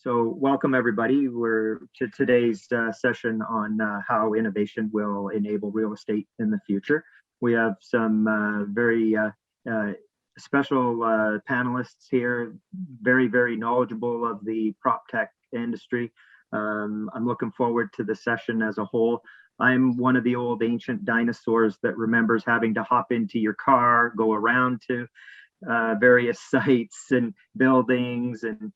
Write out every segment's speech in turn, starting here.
So welcome everybody. We're to today's session on how innovation will enable real estate in the future. We have some very special panelists here, very knowledgeable of the PropTech industry. I'm looking forward to the session as a whole. I'm one of the old ancient dinosaurs that remembers having to hop into your car, go around to various sites and buildings and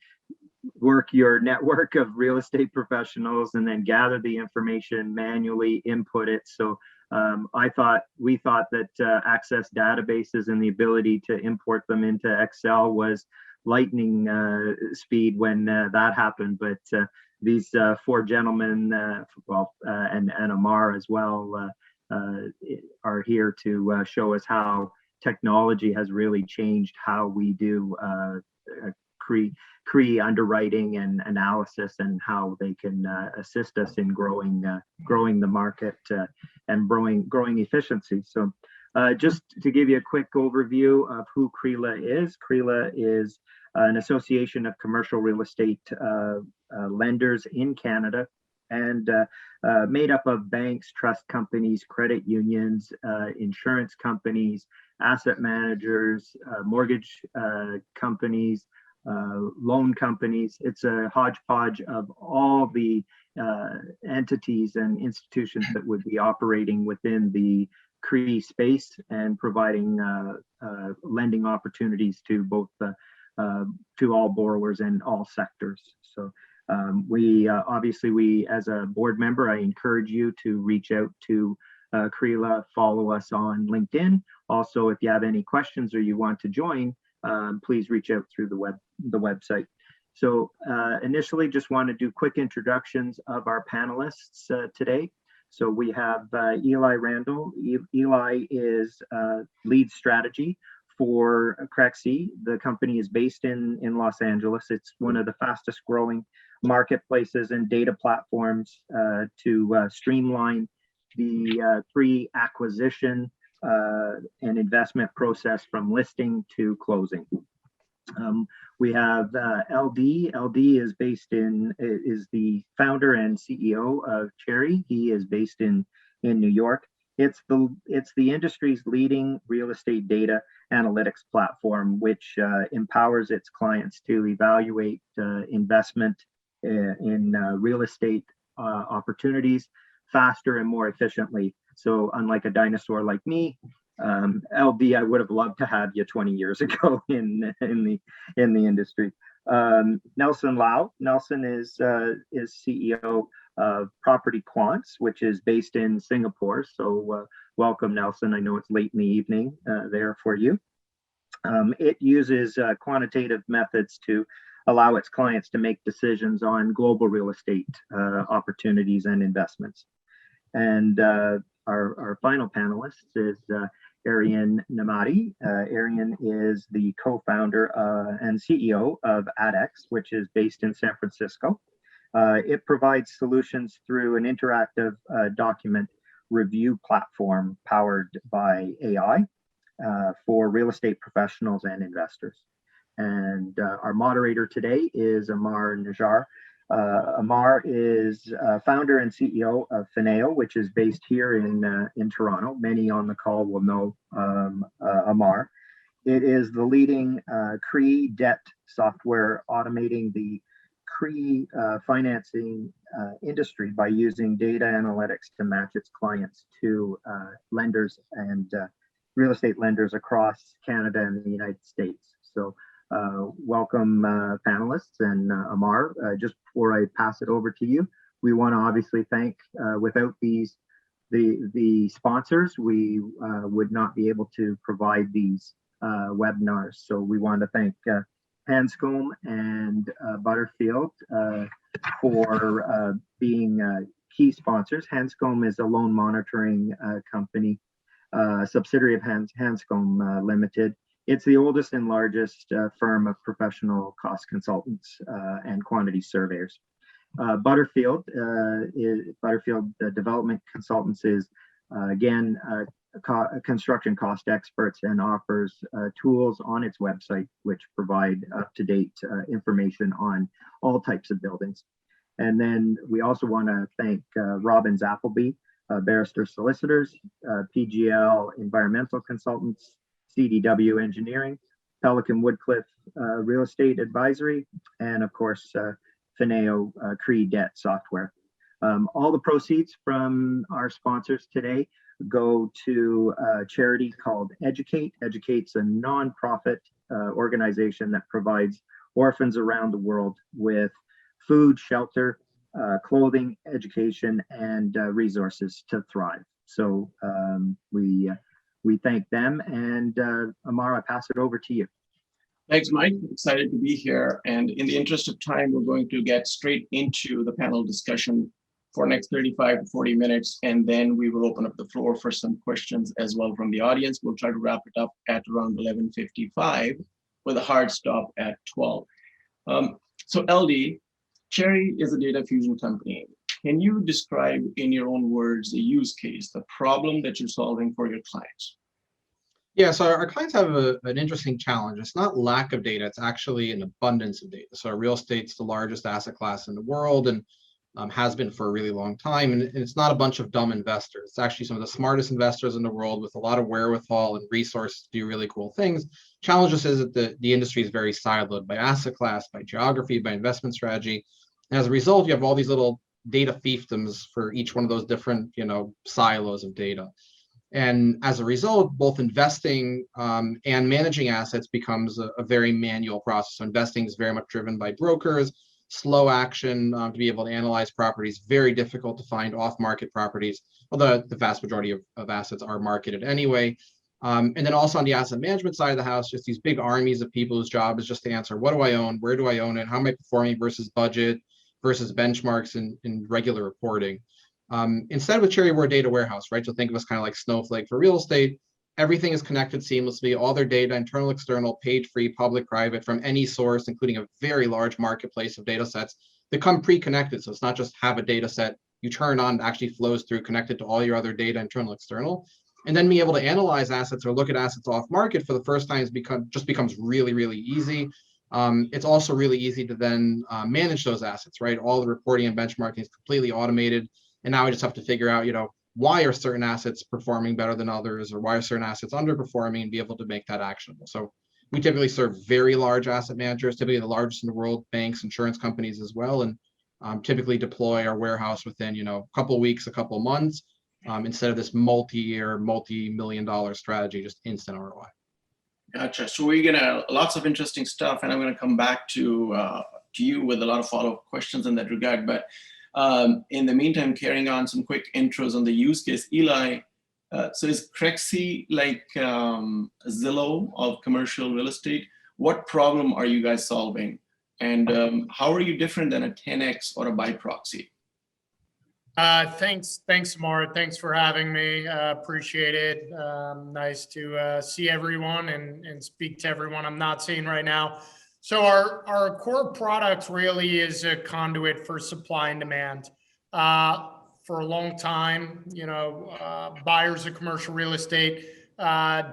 work your network of real estate professionals and then gather the information, manually input it. So we thought that access databases and the ability to import them into Excel was lightning speed when that happened. But these four gentlemen, and Amar as well, are here to show us how technology has really changed how we do CRE underwriting and analysis, and how they can assist us in growing the market and growing efficiency. So just to give you a quick overview of who CRELA is. CRELA is an association of commercial real estate lenders in Canada, and made up of banks, trust companies, credit unions, insurance companies, asset managers, mortgage companies, loan companies. It's a hodgepodge of all the entities and institutions that would be operating within the CRE space and providing lending opportunities to both to all borrowers and all sectors. So we as a board member, I encourage you to reach out to CRELA, follow us on LinkedIn. Also, if you have any questions or you want to join, please reach out through the website. So initially, just want to do quick introductions of our panelists today. So we have Eli Randel. Eli is lead strategy for CREXi. The company is based in Los Angeles. It's one of the fastest growing marketplaces and data platforms to streamline the pre-acquisition and investment process from listing to closing. We have LD. LD is is the founder and CEO of Cherre. He is based in New York. It's the industry's leading real estate data analytics platform, which empowers its clients to evaluate investment in real estate opportunities faster and more efficiently. So unlike a dinosaur like me, LD, I would have loved to have you 20 years ago in the industry. Nelson Lau. Nelson is CEO of PropertyQuants, which is based in Singapore. So welcome, Nelson. I know it's late in the evening there for you. It uses quantitative methods to allow its clients to make decisions on global real estate opportunities and investments. And our final panelist is Arian Nemati. Arian is the co-founder and CEO of ADEx, which is based in San Francisco. It provides solutions through an interactive document review platform powered by AI for real estate professionals and investors. And our moderator today is Amar Nijjar. Amar is founder and CEO of Finneo, which is based here in Toronto. Many on the call will know Amar. It is the leading CRE debt software automating the CRE financing industry by using data analytics to match its clients to lenders and real estate lenders across Canada and the United States. So welcome panelists, and Amar, just before I pass it over to you, we want to obviously thank, without the sponsors, we would not be able to provide these webinars. So we want to thank Hanscom and Butterfield for being key sponsors. Hanscom is a loan monitoring company, subsidiary of Hanscom Limited. It's the oldest and largest firm of professional cost consultants and quantity surveyors. Butterfield Development Consultants is, again, construction cost experts and offers tools on its website which provide up-to-date information on all types of buildings. And then we also want to thank Robbins Appleby, Barrister Solicitors, PGL Environmental Consultants, CDW Engineering, Pelican Woodcliff Real Estate Advisory, and of course, Finneo CRE Debt Software. All the proceeds from our sponsors today go to a charity called Educate. Educate's a nonprofit organization that provides orphans around the world with food, shelter, clothing, education, and resources to thrive. So we thank them. And Amar, I pass it over to you. Thanks, Mike. Excited to be here. And in the interest of time, we're going to get straight into the panel discussion for next 35 to 40 minutes, and then we will open up the floor for some questions as well from the audience. We'll try to wrap it up at around 11:55 with a hard stop at 12. So LD, Cherre is a data fusion company. Can you describe in your own words the use case, the problem that you're solving for your clients? Yeah, so our clients have an interesting challenge. It's not lack of data, it's actually an abundance of data. So real estate's the largest asset class in the world and has been for a really long time. And it's not a bunch of dumb investors. It's actually some of the smartest investors in the world with a lot of wherewithal and resources to do really cool things. Challenge just is that the industry is very siloed by asset class, by geography, by investment strategy. And as a result, you have all these little data fiefdoms for each one of those different, silos of data. And as a result, both investing and managing assets becomes a very manual process. So investing is very much driven by brokers, slow action to be able to analyze properties, very difficult to find off-market properties, although the vast majority of assets are marketed anyway. And then also on the asset management side of the house, just these big armies of people whose job is just to answer, what do I own? Where do I own it? How am I performing versus budget versus benchmarks in regular reporting? Instead with Cherre, we're a data warehouse, right? So think of us kind of like Snowflake for real estate. Everything is connected seamlessly, all their data, internal, external, paid, free, public, private, from any source, including a very large marketplace of data sets. They come pre-connected. So it's not just have a data set you turn on, it actually flows through, connected to all your other data, internal, external. And then be able to analyze assets or look at assets off market for the first time becomes really, really easy. It's also really easy to then manage those assets, right? All the reporting and benchmarking is completely automated. And now I just have to figure out, why are certain assets performing better than others, or why are certain assets underperforming, and be able to make that actionable. So we typically serve very large asset managers, typically the largest in the world, banks, insurance companies as well, and typically deploy our warehouse within, a couple of weeks, a couple of months, instead of this multi-year, multi-million-dollar strategy, just instant ROI. Gotcha. So we're gonna lots of interesting stuff, and I'm gonna come back to you with a lot of follow-up questions in that regard. But in the meantime, carrying on some quick intros on the use case. Eli, so is CREXi like Zillow of commercial real estate? What problem are you guys solving? And how are you different than a 10X or a buy proxy? Thanks, Amar. Thanks for having me. Appreciate it. Nice to see everyone and speak to everyone I'm not seeing right now. So our core product really is a conduit for supply and demand. For a long time, buyers of commercial real estate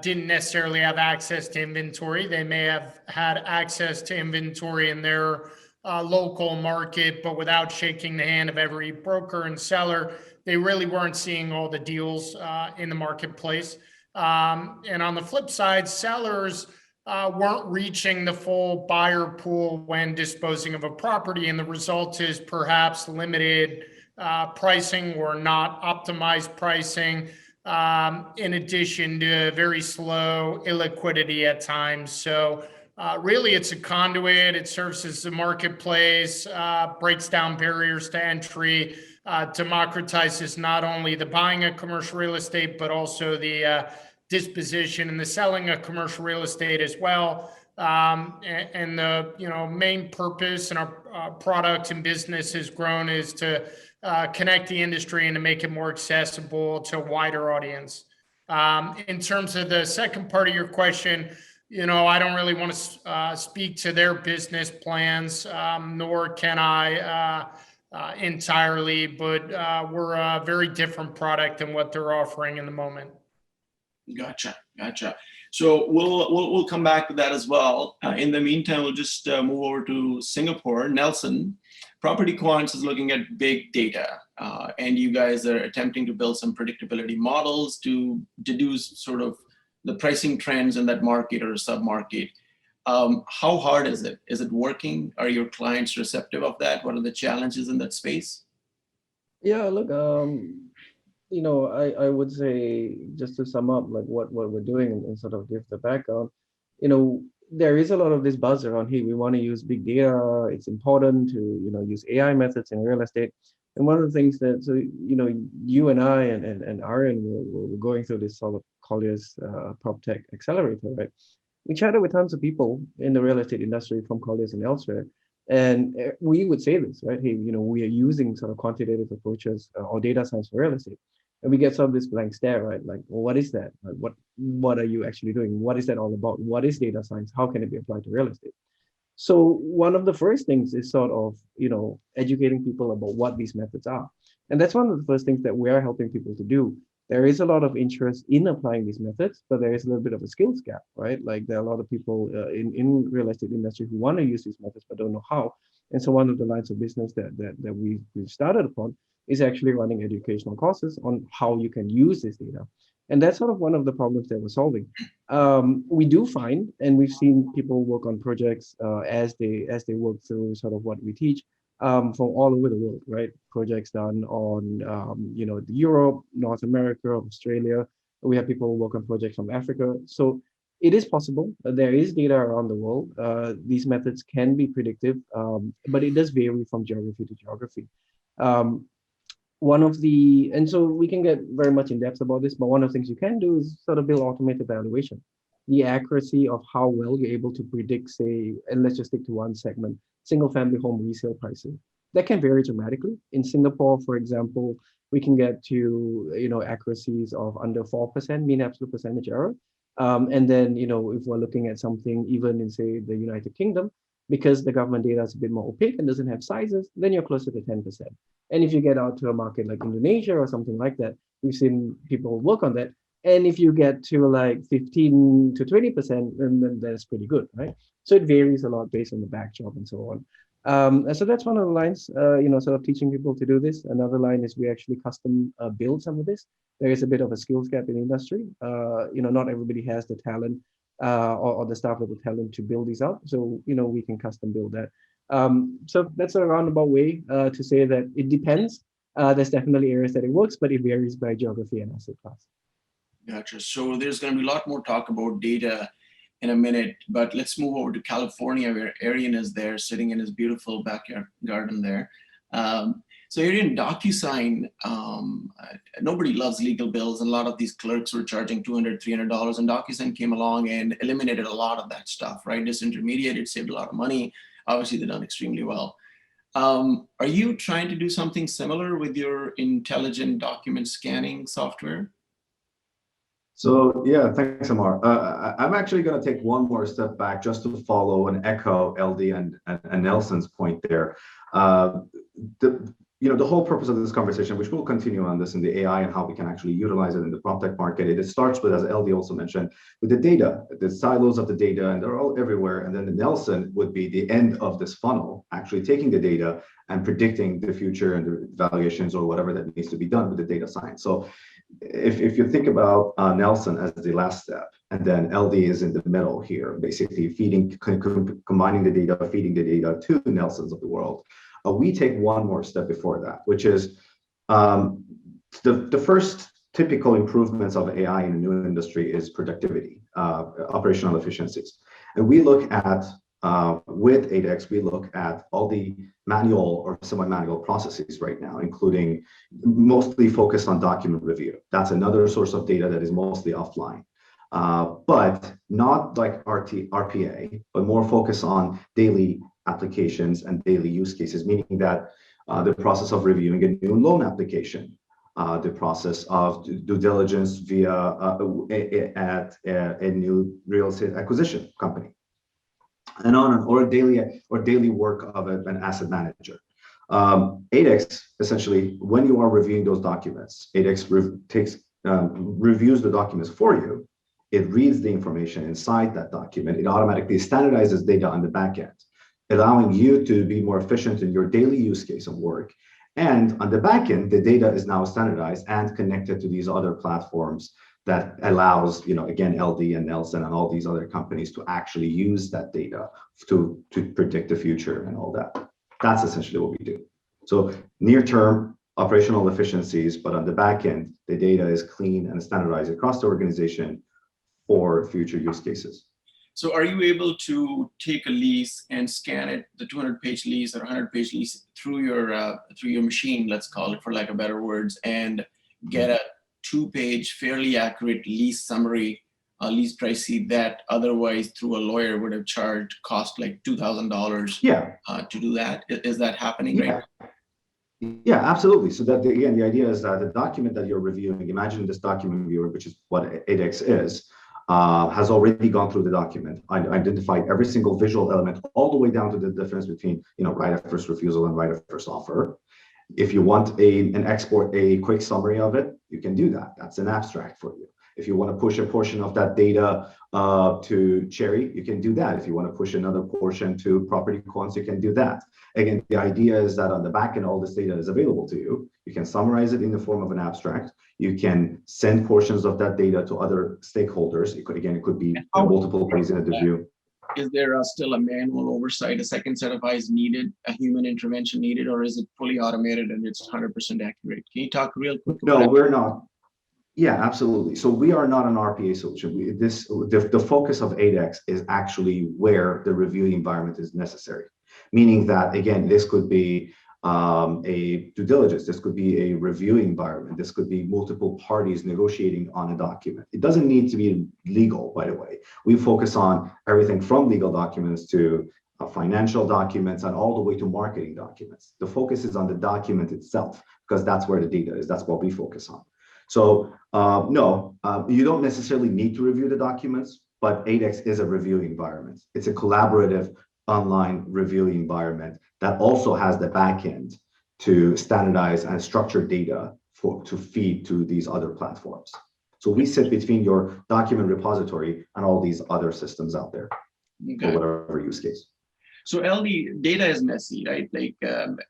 didn't necessarily have access to inventory. They may have had access to inventory in their local market, but without shaking the hand of every broker and seller, they really weren't seeing all the deals in the marketplace. And on the flip side, sellers weren't reaching the full buyer pool when disposing of a property, and the result is perhaps limited pricing or not optimized pricing, in addition to very slow illiquidity at times. So really it's a conduit. It serves as a marketplace, breaks down barriers to entry, democratizes not only the buying of commercial real estate, but also the disposition and the selling of commercial real estate as well. And the main purpose in our product and business has grown is to connect the industry and to make it more accessible to a wider audience. In terms of the second part of your question, I don't really want to speak to their business plans, nor can I entirely, but we're a very different product than what they're offering in the moment. Gotcha. So we'll come back to that as well. In the meantime, we'll just move over to Singapore. Nelson, PropertyQuants is looking at big data, and you guys are attempting to build some predictability models to deduce sort of the pricing trends in that market or sub-market. How hard is it? Is it working? Are your clients receptive of that? What are the challenges in that space? Yeah, look, I would say, just to sum up like what we're doing and sort of give the background, there is a lot of this buzz around, hey, we want to use big data. It's important to, use AI methods in real estate. And one of the things that, so, you and I and Arian were going through this sort of Collier's PropTech accelerator, right? We chatted with tons of people in the real estate industry from Collier's and elsewhere. And we would say this, right? Hey, we are using sort of quantitative approaches or data science for real estate. And we get sort of this blank stare, right? Like, well, what is that? Like, what are you actually doing? What is that all about? What is data science? How can it be applied to real estate? So one of the first things is sort of, educating people about what these methods are. And that's one of the first things that we are helping people to do. There is a lot of interest in applying these methods, but there is a little bit of a skills gap, right? Like there are a lot of people in real estate industry who want to use these methods, but don't know how. And so one of the lines of business that we've started upon is actually running educational courses on how you can use this data. And that's sort of one of the problems that we're solving. We do find, and we've seen people work on projects as they work through sort of what we teach from all over the world, right? Projects done on, Europe, North America, Australia. We have people work on projects from Africa. So it is possible. There is data around the world. These methods can be predictive, but it does vary from geography to geography. And so we can get very much in depth about this, but one of the things you can do is sort of build automated valuation. The accuracy of how well you're able to predict, say, and let's just stick to one segment, single family home resale pricing. That can vary dramatically. In Singapore, for example, we can get to, accuracies of under 4% mean absolute percentage error. And then, if we're looking at something even in, say, the United Kingdom, because the government data is a bit more opaque and doesn't have sizes, then you're closer to 10%. And if you get out to a market like Indonesia or something like that, we've seen people work on that. And if you get to like 15 to 20%, then that's pretty good, right? So it varies a lot based on the backdrop and so on. And so that's one of the lines, sort of teaching people to do this. Another line is we actually custom build some of this. There is a bit of a skills gap in the industry. Not everybody has the talent or the staff with the talent to build these out. So, we can custom build that. So that's a roundabout way to say that it depends. There's definitely areas that it works, but it varies by geography and asset class. Gotcha. So there's going to be a lot more talk about data in a minute, but let's move over to California where Arian is there sitting in his beautiful backyard garden there. So Arian, DocuSign, nobody loves legal bills, and a lot of these clerks were charging $200, $300, and DocuSign came along and eliminated a lot of that stuff, right? Disintermediate, it saved a lot of money. Obviously, they've done extremely well. Are you trying to do something similar with your intelligent document scanning software? So yeah, thanks, Amar. I'm actually going to take one more step back just to follow and echo LD and Nelson's point there. The whole purpose of this conversation, which we'll continue on this in the AI and how we can actually utilize it in the PropTech market, it starts with, as LD also mentioned, with the data, the silos of the data, and they're all everywhere. And then the Nelson would be the end of this funnel, actually taking the data and predicting the future and the valuations or whatever that needs to be done with the data science. So if you think about Nelson as the last step, and then LD is in the middle here, basically combining the data, feeding the data to the Nelsons of the world. We take one more step before that, which is the first typical improvements of AI in a new industry is productivity, operational efficiencies. And we look at, with ADEx, we look at all the manual or semi-manual processes right now, including mostly focused on document review. That's another source of data that is mostly offline, but not like RPA, but more focused on daily applications and daily use cases, meaning that the process of reviewing a new loan application, the process of due diligence via a new real estate acquisition company, and on, or daily work of an asset manager. ADEx, essentially, when you are reviewing those documents, ADEx takes reviews the documents for you. It reads the information inside that document. It automatically standardizes data on the back end, allowing you to be more efficient in your daily use case of work. And on the back end, the data is now standardized and connected to these other platforms that allows, again, LD and Nelson and all these other companies to actually use that data to predict the future and all that. That's essentially what we do. So near-term operational efficiencies, but on the back end, the data is clean and standardized across the organization for future use cases. So are you able to take a lease and scan it, the 200-page lease or 100-page lease through your machine, let's call it for lack of better words, and get a 2-page fairly accurate lease summary, lease price sheet that otherwise through a lawyer would have charged cost like $2,000 to do that? Is that happening right now? Yeah, absolutely. So that again, the idea is that the document that you're reviewing, imagine this document viewer, which is what ADEx is, has already gone through the document, identified every single visual element, all the way down to the difference between, right of first refusal and right of first offer. If you want export a quick summary of it, you can do that. That's an abstract for you. If you want to push a portion of that data to Cherre, you can do that. If you want to push another portion to PropertyQuants, you can do that. Again, the idea is that on the back end, all this data is available to you. You can summarize it in the form of an abstract. You can send portions of that data to other stakeholders. It could be multiple parties in a review. Is there still a manual oversight, a second set of eyes needed, a human intervention needed, or is it fully automated and it's 100% accurate? Can you talk real quick about No, we're not. Yeah, absolutely. So we are not an RPA solution. The focus of ADEx is actually where the review environment is necessary. Meaning that, again, this could be a due diligence, this could be a review environment, this could be multiple parties negotiating on a document. It doesn't need to be legal, by the way. We focus on everything from legal documents to financial documents and all the way to marketing documents. The focus is on the document itself because that's where the data is. That's what we focus on. So no, you don't necessarily need to review the documents, but ADEx is a review environment. It's a collaborative online review environment that also has the backend to standardize and structure data to feed to these other platforms. So we sit between your document repository and all these other systems out there for whatever use case. So LD data is messy, right? Like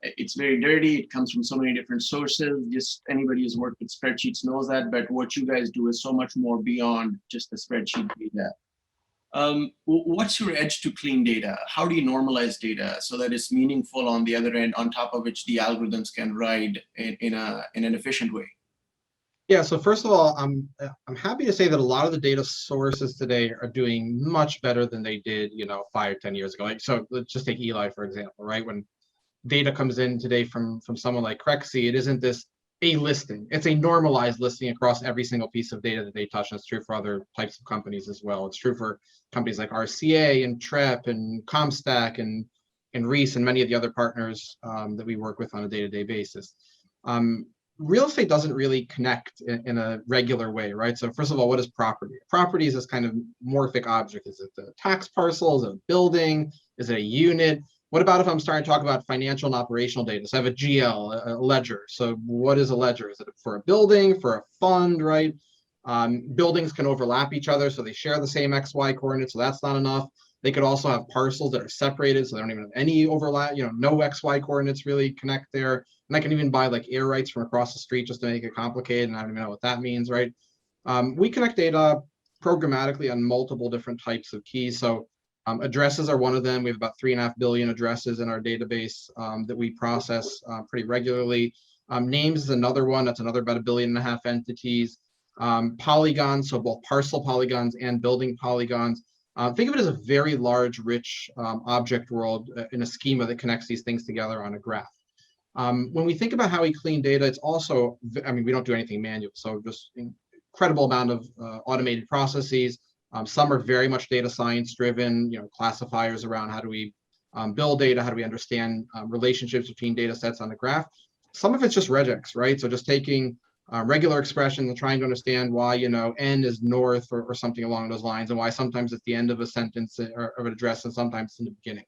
it's very dirty. It comes from so many different sources. Just anybody who's worked with spreadsheets knows that. But what you guys do is so much more beyond just the spreadsheet data. What's your edge to clean data? How do you normalize data so that it's meaningful on the other end, on top of which the algorithms can ride in an efficient way? Yeah, so first of all, I'm happy to say that a lot of the data sources today are doing much better than they did, 5, 10 years ago. Like, so let's just take Eli, for example, right? When data comes in today from someone like CREXi, it isn't this a listing. It's a normalized listing across every single piece of data that they touch. And it's true for other types of companies as well. It's true for companies like RCA and TREP and Comstack and Reese and many of the other partners that we work with on a day-to-day basis. Real estate doesn't really connect in a regular way, right? So first of all, what is property? Property is this kind of morphic object. Is it the tax parcel? Is it a building? Is it a unit? What about if I'm starting to talk about financial and operational data? So I have a GL, a ledger. So what is a ledger? Is it for a building, for a fund, right? Buildings can overlap each other, so they share the same XY coordinates, so that's not enough. They could also have parcels that are separated, so they don't even have any overlap, no XY coordinates really connect there. And I can even buy like air rights from across the street just to make it complicated, and I don't even know what that means, right? We connect data programmatically on multiple different types of keys. So addresses are one of them. We have about 3.5 billion addresses in our database that we process pretty regularly. Names is another one. That's another about 1.5 billion entities. Polygons, so both parcel polygons and building polygons. Think of it as a very large, rich object world in a schema that connects these things together on a graph. When we think about how we clean data, it's also, we don't do anything manual, so just incredible amount of automated processes. Some are very much data science driven, classifiers around how do we build data, how do we understand relationships between data sets on the graph. Some of it's just regex, right? So just taking regular expressions and trying to understand why, N is north or something along those lines, and why sometimes it's the end of a sentence or of an address and sometimes it's in the beginning.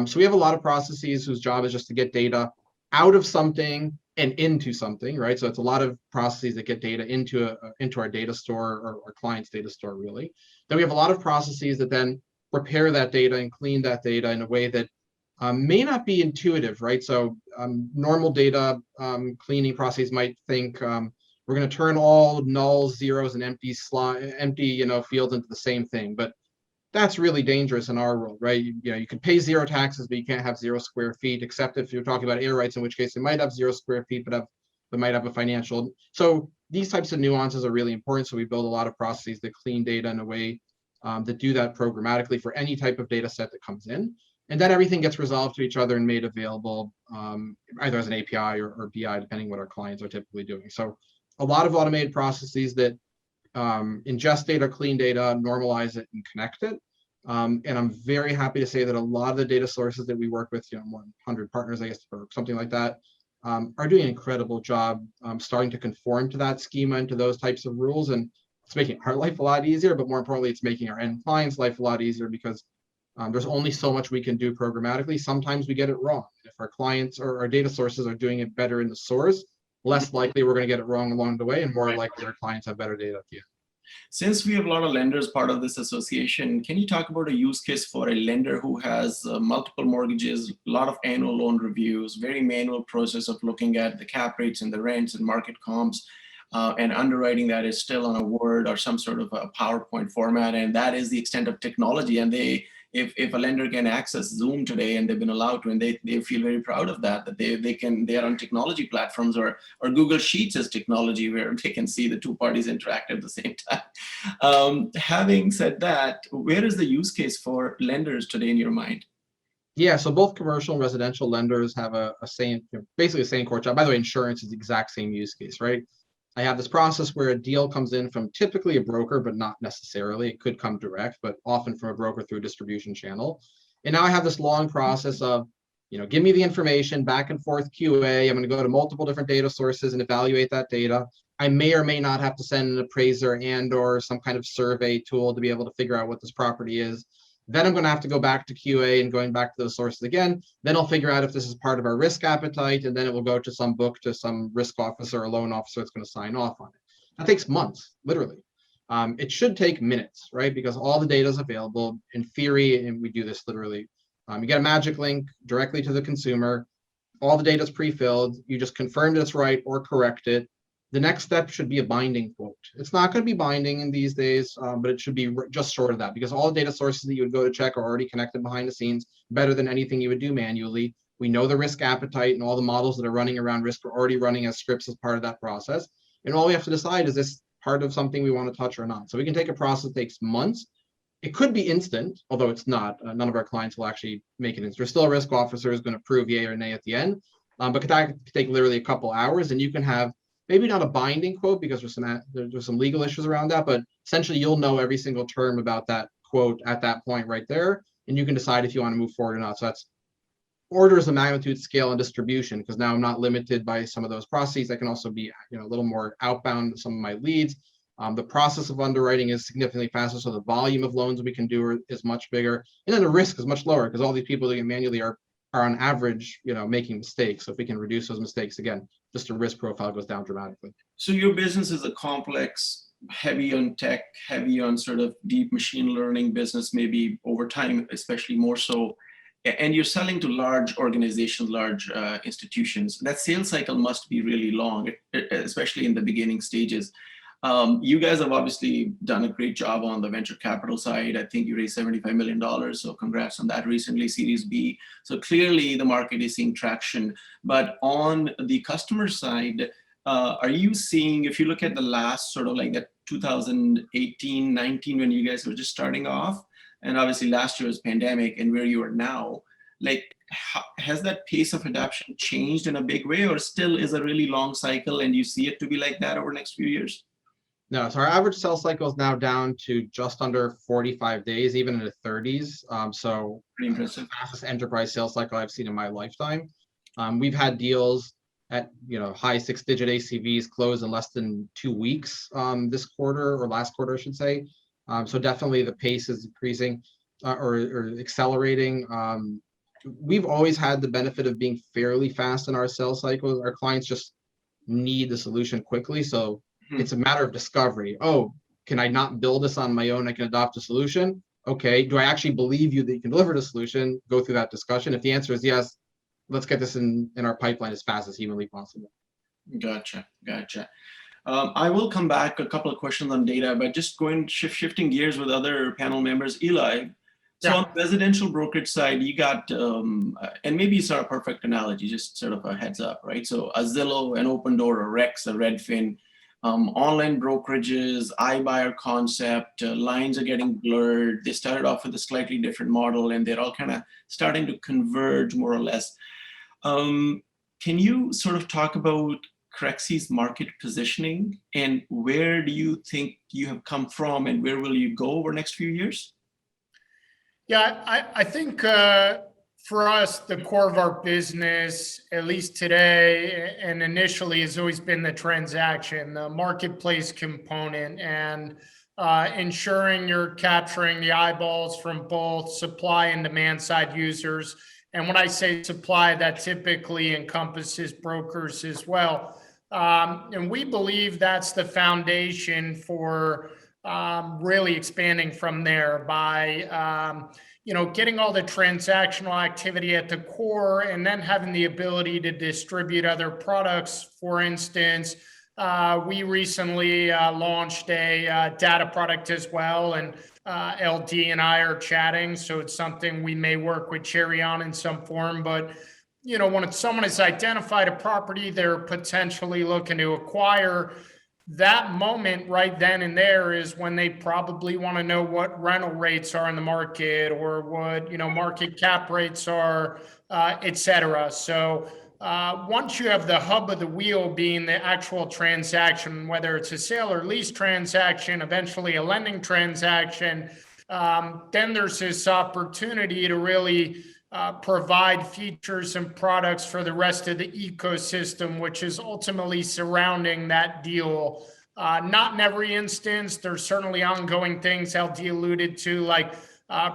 So we have a lot of processes whose job is just to get data out of something and into something, right? So it's a lot of processes that get data into our data store, or our client's data store, really. Then we have a lot of processes that then prepare that data and clean that data in a way that may not be intuitive, right? So normal data cleaning processes might think we're going to turn all nulls, zeros, and empty fields into the same thing, but that's really dangerous in our world, right? You could pay zero taxes, but you can't have 0 square feet, except if you're talking about air rights, in which case it might have 0 square feet, but might have a financial. So these types of nuances are really important. So we build a lot of processes that clean data in a way that do that programmatically for any type of data set that comes in. And then everything gets resolved to each other and made available either as an API or BI, depending what our clients are typically doing. So a lot of automated processes that ingest data, clean data, normalize it, and connect it. And I'm very happy to say that a lot of the data sources that we work with, 100 partners, I guess, or something like that, are doing an incredible job starting to conform to that schema and to those types of rules. And it's making our life a lot easier, but more importantly, it's making our end clients' life a lot easier, because there's only so much we can do programmatically. Sometimes we get it wrong. If our clients or our data sources are doing it better in the source, less likely we're going to get it wrong along the way, and more likely our clients have better data at the end. Since we have a lot of lenders part of this association, can you talk about a use case for a lender who has multiple mortgages, a lot of annual loan reviews, very manual process of looking at the cap rates and the rents and market comps, and underwriting that is still on a Word or some sort of a PowerPoint format, and that is the extent of technology. And if a lender can access Zoom today, and they've been allowed to, and they feel very proud of that they are on technology platforms, or Google Sheets is technology where they can see the two parties interact at the same time. Having said that, where is the use case for lenders today in your mind? Yeah, so both commercial and residential lenders have basically the same core job. By the way, insurance is the exact same use case, right? I have this process where a deal comes in from typically a broker, but not necessarily. It could come direct, but often from a broker through a distribution channel. And now I have this long process of, give me the information, back and forth QA. I'm going to go to multiple different data sources and evaluate that data. I may or may not have to send an appraiser and/or some kind of survey tool to be able to figure out what this property is. Then I'm going to have to go back to QA and going back to those sources again. Then I'll figure out if this is part of our risk appetite, and then it will go to some book, to some risk officer or loan officer that's going to sign off on it. That takes months, literally. It should take minutes, right? Because all the data is available in theory, and we do this literally. You get a magic link directly to the consumer. All the data is pre-filled. You just confirm that it's right or correct it. The next step should be a binding quote. It's not going to be binding in these days, but it should be just short of that, because all the data sources that you would go to check are already connected behind the scenes, better than anything you would do manually. We know the risk appetite, and all the models that are running around risk are already running as scripts as part of that process. And all we have to decide, is this part of something we want to touch or not? So we can take a process that takes months. It could be instant, although it's not. None of our clients will actually make it instant. There's still a risk officer who's going to prove yay or nay at the end, but that could take literally a couple hours, and you can have maybe not a binding quote, because there's some legal issues around that, but essentially you'll know every single term about that quote at that point right there, and you can decide if you want to move forward or not. So that's orders of magnitude, scale, and distribution, because now I'm not limited by some of those processes. I can also be a little more outbound with some of my leads. The process of underwriting is significantly faster, so the volume of loans we can do is much bigger, and then the risk is much lower, because all these people doing it manually are on average, making mistakes. So if we can reduce those mistakes, again, just the risk profile goes down dramatically. So your business is a complex, heavy on tech, heavy on sort of deep machine learning business, maybe over time, especially more so. And you're selling to large organizations, large institutions. That sales cycle must be really long, especially in the beginning stages. You guys have obviously done a great job on the venture capital side. I think you raised $75 million, so congrats on that recently, Series B. So clearly the market is seeing traction. But on the customer side, are you seeing, if you look at the last sort of like that 2018, 19, when you guys were just starting off, and obviously last year was pandemic, and where you are now, has that pace of adoption changed in a big way, or still is a really long cycle and you see it to be like that over the next few years? No, so our average sales cycle is now down to just under 45 days, even in the 30s. So pretty impressive. Fastest enterprise sales cycle I've seen in my lifetime. We've had deals at high 6-digit ACVs close in less than 2 weeks this quarter, or last quarter, I should say. So definitely the pace is increasing or accelerating. we've always had the benefit of being fairly fast in our sales cycles. Our clients just need the solution quickly. So it's a matter of discovery. Oh, can I not build this on my own? I can adopt a solution. Okay. Do I actually believe you that you can deliver the solution? Go through that discussion. If the answer is yes, let's get this in our pipeline as fast as humanly possible. Gotcha. I will come back a couple of questions on data, but just shifting gears with other panel members. Eli, so on the residential brokerage side, you got, and maybe it's not a perfect analogy, just sort of a heads up, right? So a Zillow, an Open Door, a Rex, a Redfin, online brokerages, iBuyer concept, lines are getting blurred. They started off with a slightly different model and they're all kind of starting to converge more or less. Can you sort of talk about CREXi's market positioning and where do you think you have come from and where will you go over the next few years? Yeah, I think for us, the core of our business, at least today and initially, has always been the transaction, the marketplace component, and ensuring you're capturing the eyeballs from both supply and demand side users. And when I say supply, that typically encompasses brokers as well. And we believe that's the foundation for really expanding from there by, getting all the transactional activity at the core and then having the ability to distribute other products. For instance, we recently launched a data product as well, and LD and I are chatting, so it's something we may work with Cherre on in some form. But when someone has identified a property they're potentially looking to acquire, that moment right then and there is when they probably want to know what rental rates are in the market or what market cap rates are, et cetera. So once you have the hub of the wheel being the actual transaction, whether it's a sale or lease transaction, eventually a lending transaction, then there's this opportunity to really provide features and products for the rest of the ecosystem, which is ultimately surrounding that deal. Not in every instance. There's certainly ongoing things LD alluded to, like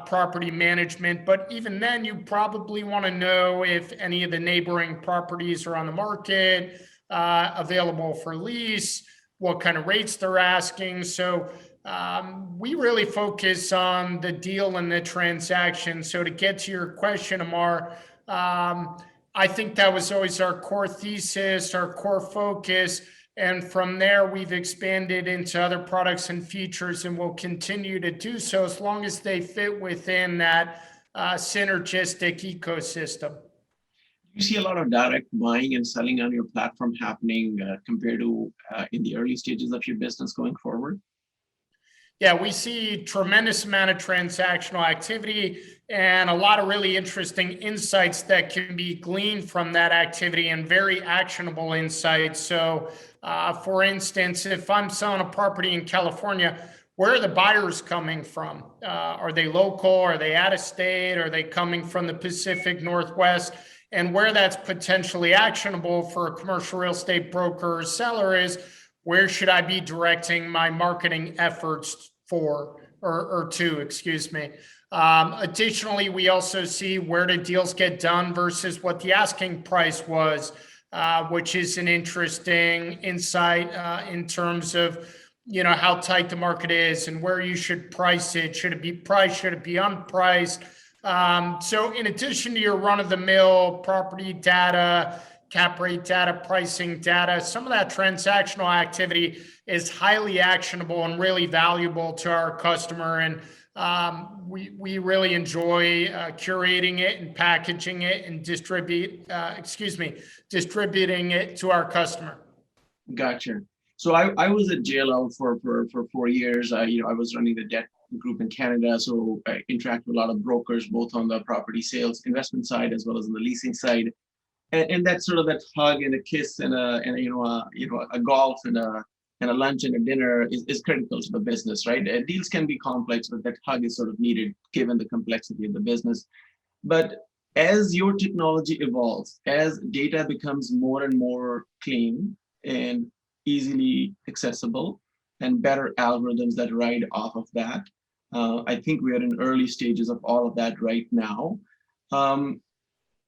property management, but even then you probably want to know if any of the neighboring properties are on the market, available for lease, what kind of rates they're asking. So we really focus on the deal and the transaction. So to get to your question, Amar, I think that was always our core thesis, our core focus. And from there, we've expanded into other products and features, and we'll continue to do so as long as they fit within that synergistic ecosystem. You see a lot of direct buying and selling on your platform happening compared to in the early stages of your business going forward? Yeah, we see tremendous amount of transactional activity and a lot of really interesting insights that can be gleaned from that activity and very actionable insights. So, for instance, if I'm selling a property in California, where are the buyers coming from? Are they local? Are they out of state? Are they coming from the Pacific Northwest? And where that's potentially actionable for a commercial real estate broker or seller is, where should I be directing my marketing efforts to. Additionally, we also see where do deals get done versus what the asking price was, which is an interesting insight in terms of, how tight the market is and where you should price it. Should it be priced? Should it be unpriced? So in addition to your run-of-the-mill property data, cap rate data, pricing data, some of that transactional activity is highly actionable and really valuable to our customer. And we really enjoy curating it and packaging it and distributing it to our customer. Gotcha. So I was at JLL for 4 years. I was running the debt group in Canada, so I interact with a lot of brokers, both on the property sales investment side as well as on the leasing side. And that's sort of that hug and a kiss and a golf and a lunch and a dinner is critical to the business, right? Deals can be complex, but that hug is sort of needed given the complexity of the business. But as your technology evolves, as data becomes more and more clean and easily accessible, and better algorithms that ride off of that, I think we are in early stages of all of that right now.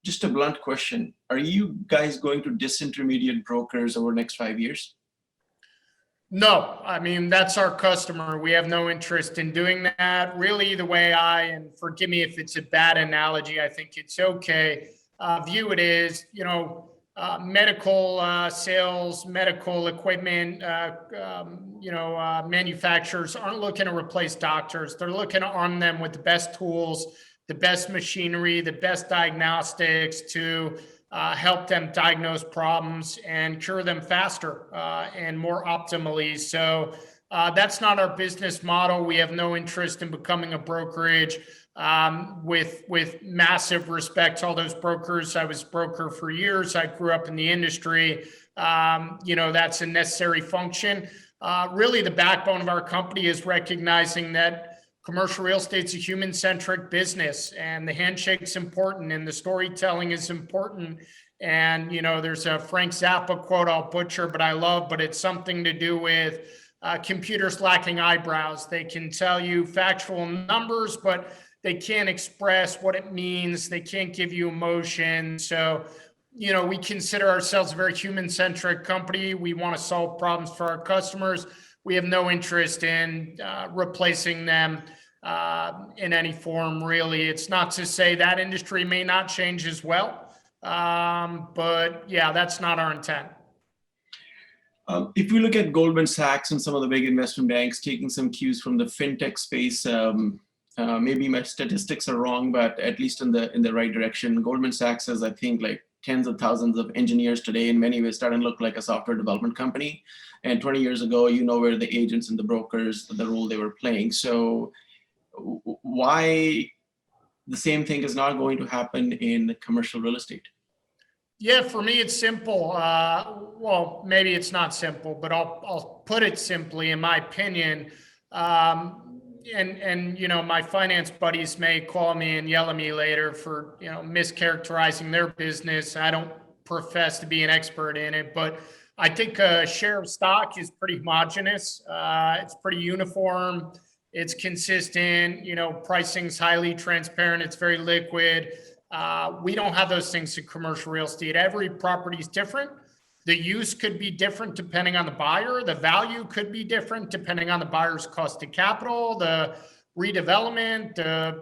just a blunt question. Are you guys going to disintermediate brokers over the next 5 years? No, I mean, that's our customer. We have no interest in doing that. Really, the way and forgive me if it's a bad analogy, I think it's okay, view it is, medical sales, medical equipment, manufacturers aren't looking to replace doctors. They're looking to arm them with the best tools, the best machinery, the best diagnostics to help them diagnose problems and cure them faster and more optimally. So that's not our business model. We have no interest in becoming a brokerage. With massive respect to all those brokers. I was a broker for years. I grew up in the industry. That's a necessary function. Really, the backbone of our company is recognizing that commercial real estate's a human-centric business, and the handshake's important, and the storytelling is important. And, there's a Frank Zappa quote I'll butcher, but it's something to do with computers lacking eyebrows. They can tell you factual numbers, but they can't express what it means. They can't give you emotion. So, we consider ourselves a very human-centric company. We want to solve problems for our customers. We have no interest in replacing them in any form, really. It's not to say that industry may not change as well. But yeah, that's not our intent. If we look at Goldman Sachs and some of the big investment banks taking some cues from the fintech space, maybe my statistics are wrong, but at least in the right direction. Goldman Sachs has, I think, like tens of thousands of engineers today. In many ways, starting to look like a software development company. And 20 years ago, where the agents and the brokers, the role they were playing. So why the same thing is not going to happen in commercial real estate? Yeah, for me, it's simple. Well, maybe it's not simple, but I'll put it simply, in my opinion. My finance buddies may call me and yell at me later for, mischaracterizing their business. I don't profess to be an expert in it, but I think a share of stock is pretty homogenous. It's pretty uniform. It's consistent. Pricing's highly transparent. It's very liquid. We don't have those things in commercial real estate. Every property is different. The use could be different depending on the buyer. The value could be different depending on the buyer's cost of capital, the redevelopment, the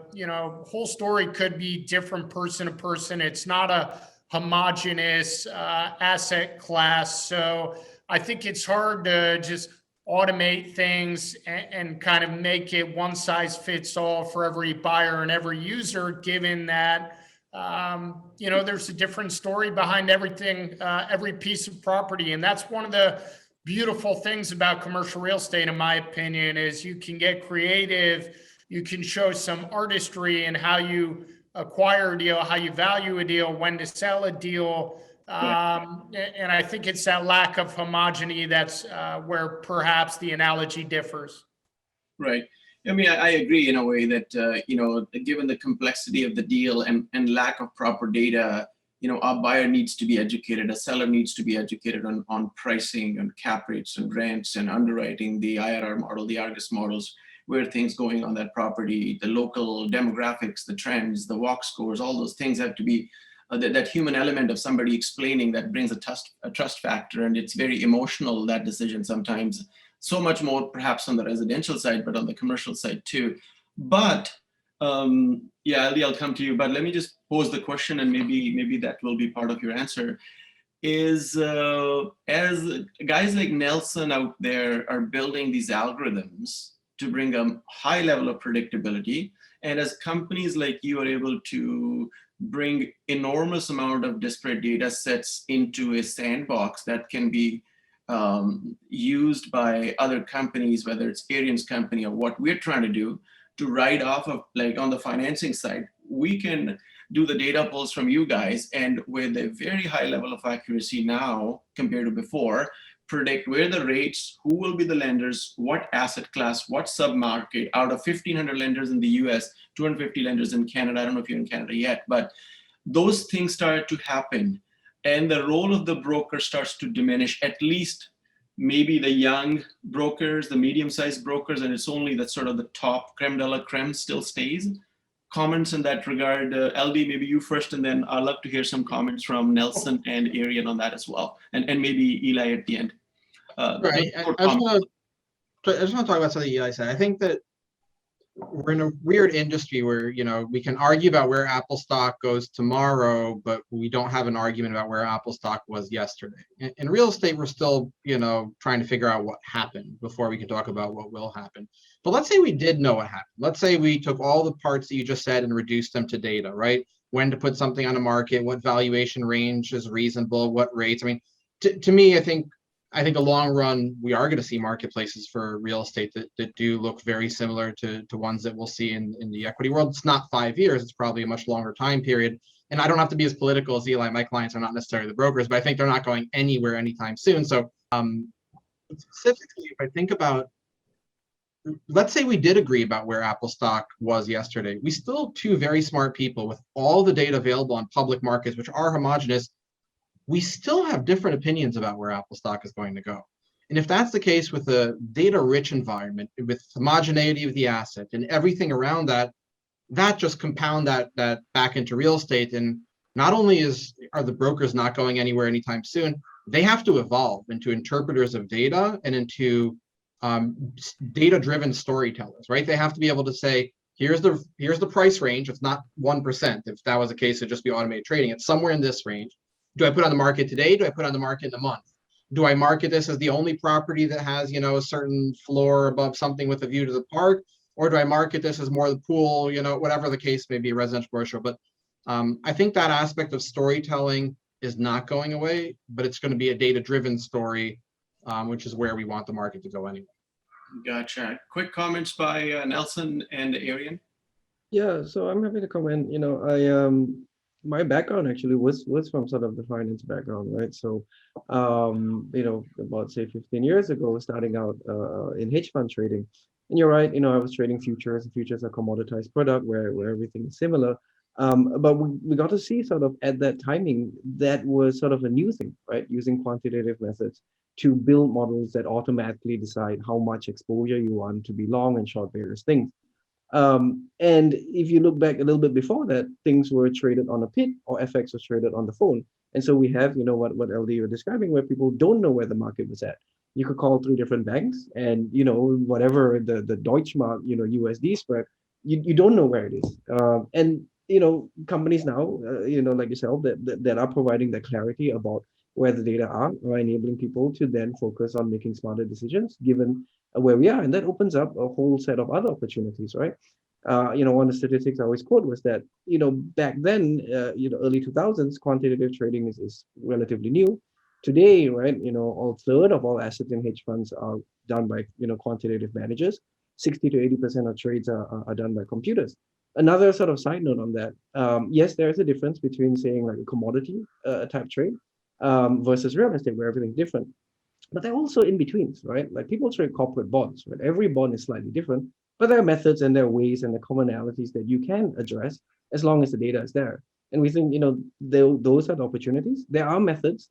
whole story could be different person to person. It's not a homogeneous asset class. So I think it's hard to just automate things and kind of make it one size fits all for every buyer and every user, given that there's a different story behind everything, every piece of property. And that's one of the beautiful things about commercial real estate, in my opinion, is you can get creative. You can show some artistry in how you acquire a deal, how you value a deal, when to sell a deal. And I think it's that lack of homogeneity that's where perhaps the analogy differs. Right. I mean, I agree in a way that, given the complexity of the deal and lack of proper data, a buyer needs to be educated, a seller needs to be educated on pricing and cap rates and rents and underwriting, the IRR model, the Argus models, where things going on that property, the local demographics, the trends, the walk scores, all those things have to be, that human element of somebody explaining that brings a trust factor. And it's very emotional, that decision sometimes. So much more perhaps on the residential side, but on the commercial side too. But Ali, I'll come to you, but let me just pose the question, and maybe that will be part of your answer. Is as guys like Nelson out there are building these algorithms to bring a high level of predictability, and as companies like you are able to bring enormous amount of disparate data sets into a sandbox that can be used by other companies, whether it's Arian's company or what we're trying to do to write off of, like on the financing side, we can do the data pulls from you guys, and with a very high level of accuracy now compared to before, predict where the rates, who will be the lenders, what asset class, what sub-market, out of 1,500 lenders in the US, 250 lenders in Canada. I don't know if you're in Canada yet, but those things start to happen. And the role of the broker starts to diminish, at least maybe the young brokers, the medium-sized brokers, and it's only that sort of the top creme de la creme still stays. comments in that regard? LD, maybe you first, and then I'd love to hear some comments from Nelson and Arian on that as well, and maybe Eli at the end. Right. I just want to talk about something Eli said. I think that we're in a weird industry where, you know, we can argue about where Apple stock goes tomorrow, but we don't have an argument about where Apple stock was yesterday. In real estate, we're still, you know, trying to figure out what happened before we can talk about what will happen. But let's say we did know what happened. Let's say we took all the parts that you just said and reduced them to data, right? When to put something on the market, what valuation range is reasonable, what rates. I mean, to me, I think the long run, we are going to see marketplaces for real estate that do look very similar to ones that we'll see in the equity world. It's not 5 years, it's probably a much longer time period. And I don't have to be as political as Eli. My clients are not necessarily the brokers, but I think they're not going anywhere anytime soon. So specifically, if I think about, let's say we did agree about where Apple stock was yesterday. We still have two very smart people with all the data available on public markets, which are homogenous. We still have different opinions about where Apple stock is going to go. And if that's the case with a data-rich environment, with homogeneity of the asset and everything around that, that just compound that back into real estate. And not only are the brokers not going anywhere anytime soon, they have to evolve into interpreters of data and into data-driven storytellers, right? They have to be able to say, here's the price range. It's not 1%. If that was the case, it'd just be automated trading. It's somewhere in this range. Do I put on the market today? Do I put on the market in a month? Do I market this as the only property that has, you know, a certain floor above something with a view to the park? Or do I market this as more the pool, you know, whatever the case may be, residential commercial? But I think that aspect of storytelling is not going away, but it's going to be a data-driven story, which is where we want the market to go anyway. Gotcha. Quick comments by Nelson and Arian. Yeah, so I'm happy to comment. You know, my background actually was from sort of the finance background, right? So, you know, about say 15 years ago, starting out in hedge fund trading. And you're right, you know, I was trading futures. Futures are a commoditized product where everything is similar. But we got to see sort of at that timing, that was sort of a new thing, right? Using quantitative methods to build models that automatically decide how much exposure you want to be long and short various things. And if you look back a little bit before that, things were traded on a pit or FX was traded on the phone. And so we have, you know, what LD you're describing, where people don't know where the market was at. You could call 3 different banks and, you know, whatever the Deutschmark, you know, USD spread, you don't know where it is. And, you know, companies now, you know, like yourself, that are providing the clarity about where the data are enabling people to then focus on making smarter decisions given where we are. And that opens up a whole set of other opportunities, right? You know, one of the statistics I always quote was that, you know, back then, you know, early 2000s, quantitative trading is relatively new. Today, right, you know, 1/3 of all assets in hedge funds are done by, you know, quantitative managers. 60 to 80% of trades are done by computers. Another sort of side note on that, yes, there is a difference between saying like a commodity type trade versus real estate where everything's different. But they're also in betweens, right? Like people trade corporate bonds, right? Every bond is slightly different, but there are methods and there are ways and the commonalities that you can address as long as the data is there. And we think, you know, those are the opportunities. There are methods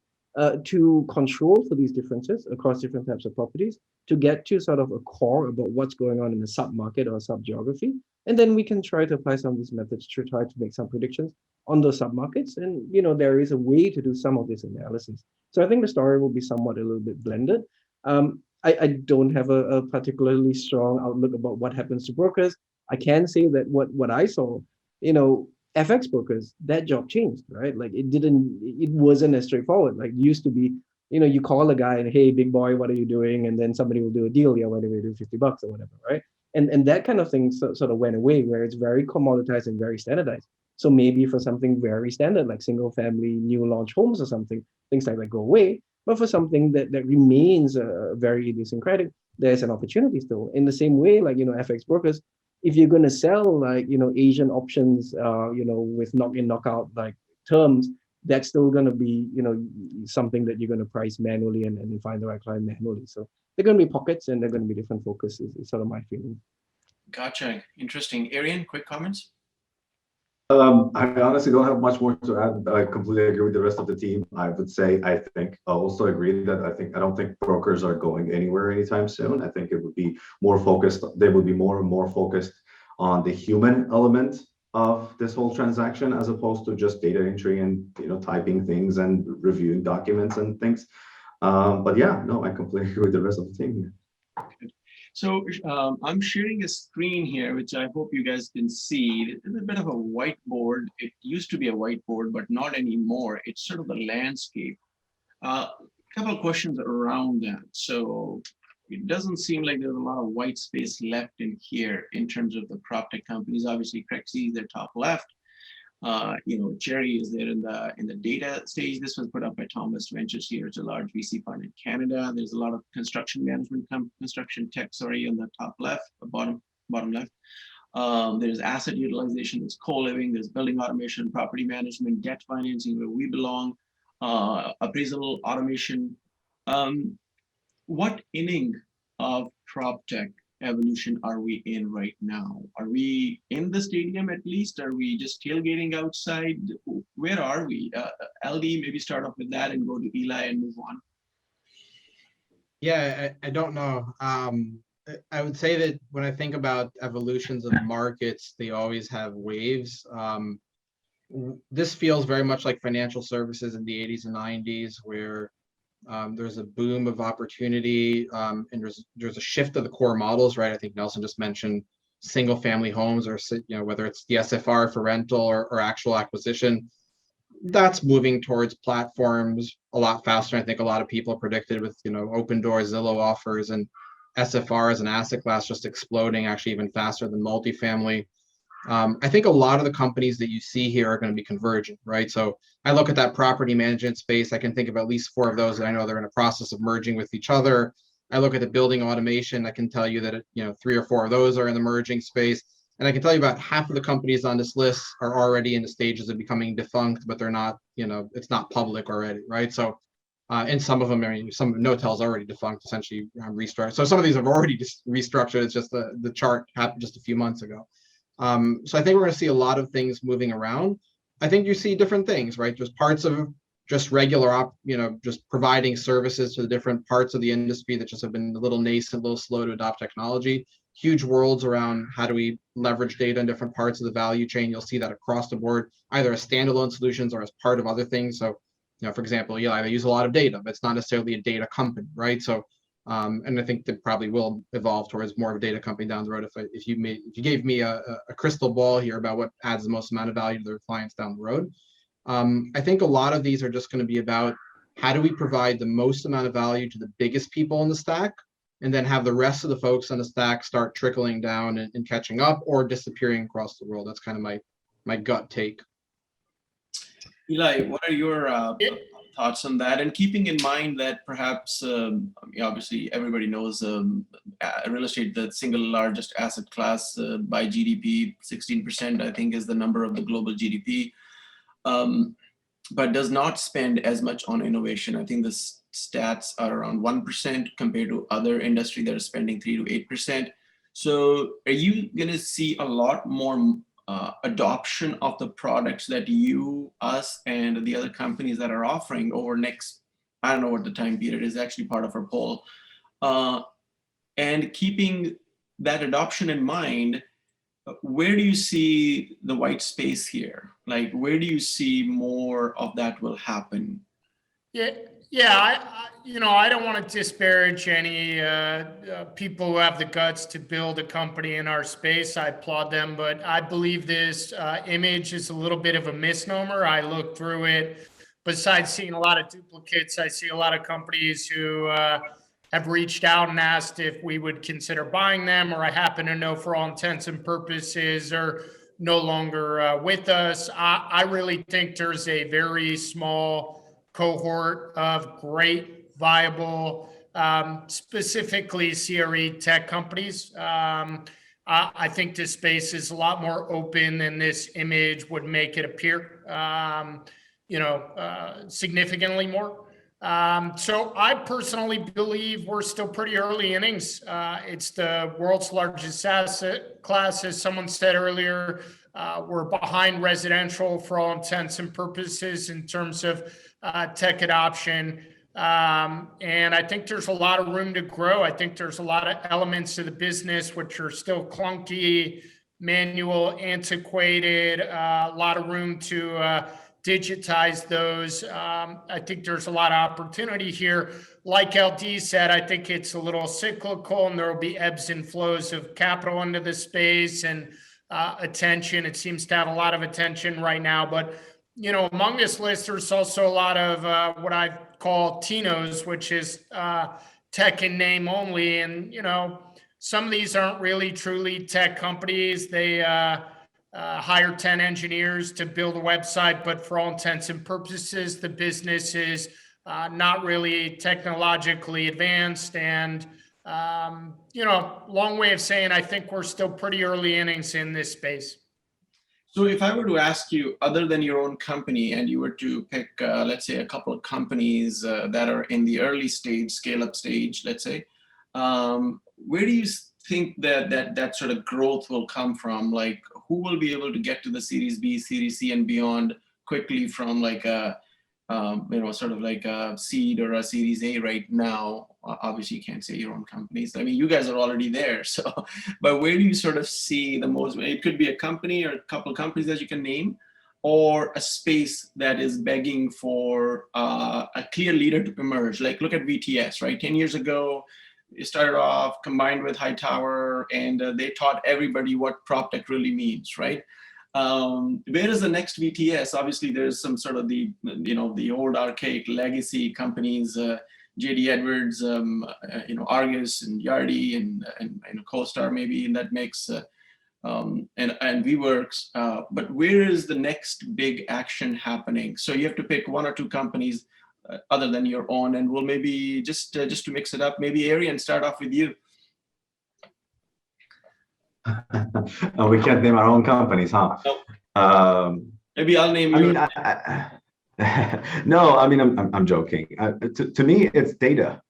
to control for these differences across different types of properties to get to sort of a core about what's going on in a sub-market or a sub-geography. And then we can try to apply some of these methods to try to make some predictions on those sub-markets. And, you know, there is a way to do some of this analysis. So I think the story will be somewhat a little bit blended. I don't have a particularly strong outlook about what happens to brokers. I can say that what I saw, you know, FX brokers, that job changed, right? Like it wasn't as straightforward. Like it used to be, you know, you call a guy and, hey, big boy, what are you doing? And then somebody will do a deal. Yeah, what do we do? $50 or whatever, right? And that kind of thing sort of went away where it's very commoditized and very standardized. So maybe for something very standard, like single family, new launch homes or something, things like that go away. But for something that remains very idiosyncratic, there's an opportunity still. In the same way, like, you know, FX brokers, if you're going to sell like, you know, Asian options, you know, with knock-in, knockout like terms, that's still going to be, you know, something that you're going to price manually and find the right client manually. So they're going to be pockets and they're going to be different focuses. Is sort of my feeling. Gotcha. Interesting. Arian, quick comments? I honestly don't have much more to add. I completely agree with the rest of the team. I would say, I also agree that I don't think brokers are going anywhere anytime soon. I think it would be more focused. They would be more and more focused on the human element of this whole transaction, as opposed to just data entry and typing things and reviewing documents and things. But yeah, no, I completely agree with the rest of the team here. So I'm sharing a screen here, which I hope you guys can see. It's a bit of a whiteboard. It used to be a whiteboard, but not anymore. It's sort of a landscape. A couple of questions around that. So it doesn't seem like there's a lot of white space left in here in terms of the PropTech companies. Obviously, CREXi is their top left. Cherre is there in the data stage. This was put up by Thomas Ventures here. It's a large VC fund in Canada. There's a lot of construction management, construction tech, sorry, on the top left, bottom left. There's asset utilization, there's co-living, there's building automation, property management, debt financing, where we belong, appraisal automation. What inning of PropTech evolution are we in right now? Are we in the stadium at least? Are we just tailgating outside? Where are we? LD, maybe start off with that and go to Eli and move on. Yeah, I don't know. I would say that when I think about evolutions of markets, they always have waves. This feels very much like financial services in the 80s and 90s, where there's a boom of opportunity, and there's a shift of the core models, right? I think Nelson just mentioned single family homes, or whether it's the SFR for rental or actual acquisition. That's moving towards platforms a lot faster. I think a lot of people predicted with open doors, Zillow offers, and SFR as an asset class just exploding actually even faster than multifamily. I think a lot of the companies that you see here are going to be convergent, right? So I look at that property management space. I can think of at least 4 of those that I know they're in a process of merging with each other. I look at the building automation. I can tell you that 3 or 4 of those are in the merging space, and I can tell you about half of the companies on this list are already in the stages of becoming defunct, but they're not. It's not public already, right? So, and some of them, some of Notel's already defunct, essentially restructured. So some of these have already just restructured. It's just the chart happened just a few months ago. So I think we're going to see a lot of things moving around. I think you see different things, right? There's parts of just regular, just providing services to the different parts of the industry that just have been a little nascent, a little slow to adopt technology. Huge worlds around how do we leverage data in different parts of the value chain. You'll see that across the board, either as standalone solutions or as part of other things. So, for example, Eli, they use a lot of data, but it's not necessarily a data company, right? So, and I think that probably will evolve towards more of a data company down the road. If you gave me a crystal ball here about what adds the most amount of value to their clients down the road, I think a lot of these are just going to be about how do we provide the most amount of value to the biggest people in the stack, and then have the rest of the folks on the stack start trickling down and catching up or disappearing across the world. That's kind of my gut take. Eli, what are your thoughts on that? And keeping in mind that perhaps, obviously everybody knows real estate, the single largest asset class by GDP, 16%, I think is the number of the global GDP, but does not spend as much on innovation. I think the stats are around 1% compared to other industry that are spending 3 to 8%. So are you going to see a lot more adoption of the products that you, us, and the other companies that are offering over next, I don't know what the time period is, actually part of our poll. And keeping that adoption in mind, where do you see the white space here? Like, where do you see more of that will happen? I don't want to disparage any people who have the guts to build a company in our space. I applaud them, but I believe this image is a little bit of a misnomer. I looked through it. Besides seeing a lot of duplicates, I see a lot of companies who have reached out and asked if we would consider buying them, or I happen to know for all intents and purposes are no longer with us. I really think there's a very small cohort of great, viable, specifically CRE tech companies. I think this space is a lot more open than this image would make it appear, significantly more. So I personally believe we're still pretty early innings. It's the world's largest asset class. As someone said earlier, we're behind residential for all intents and purposes in terms of tech adoption. And I think there's a lot of room to grow. I think there's a lot of elements of the business which are still clunky, manual, antiquated, a lot of room to digitize those. I think there's a lot of opportunity here. Like LD said, I think it's a little cyclical and there will be ebbs and flows of capital into the space and attention. It seems to have a lot of attention right now, but you know, among this list, there's also a lot of what I call TINOs, which is tech in name only. And, you know, some of these aren't really truly tech companies. They hire 10 engineers to build a website, but for all intents and purposes, the business is not really technologically advanced. And, you know, long way of saying, I think we're still pretty early innings in this space. So if I were to ask you, other than your own company, and you were to pick, let's say, a couple of companies that are in the early stage, scale-up stage, let's say, where do you think that sort of growth will come from? Like, who will be able to get to the Series B, Series C, and beyond quickly from like a, you know, sort of like a seed or a Series A right now? Obviously, you can't say your own companies. I mean, you guys are already there. So, but where do you sort of see the most? It could be a company or a couple of companies that you can name, or a space that is begging for a clear leader to emerge. Like, look at VTS, right? 10 years ago, it started off combined with Hightower, and they taught everybody what PropTech really means, right? Where is the next VTS? Obviously, there's some sort of the, you know, the old archaic legacy companies, JD Edwards, you know, Argus and Yardi and CoStar maybe in that mix, and VWorks. But where is the next big action happening? So you have to pick one or two companies other than your own, and we'll maybe just to mix it up, maybe Arian, start off with you. We can't name our own companies, huh? Nope. Maybe I'll name you. No, I mean, I'm joking. To me, it's data.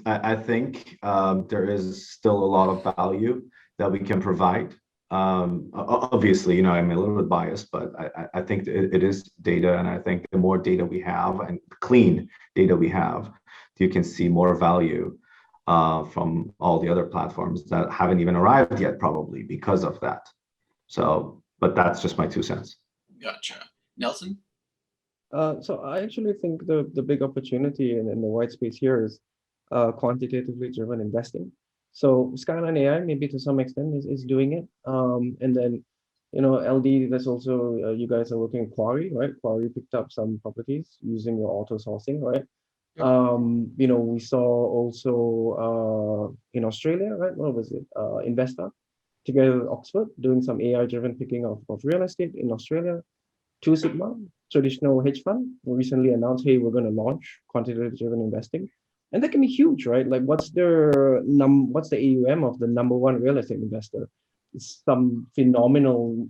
I think there is still a lot of value that we can provide. Obviously, you know, I'm a little bit biased, but I think it is data, and I think the more data we have and clean data we have, you can see more value from all the other platforms that haven't even arrived yet, probably because of that. So, but that's just my 2 cents. Gotcha. Nelson? So I actually think the big opportunity in the white space here is quantitatively driven investing. So Skyline AI, maybe to some extent, is doing it. And then, you know, LD, there's also, you guys are working with Quarry, right? Quarry picked up some properties using your auto sourcing, right? Yep. You know, we saw also in Australia, right? What was it? Investor, together with Oxford, doing some AI-driven picking of real estate in Australia. 2 Sigma, traditional hedge fund, recently announced, hey, we're going to launch quantitative-driven investing. And that can be huge, right? Like, what's the AUM of the #1 real estate investor? It's some phenomenal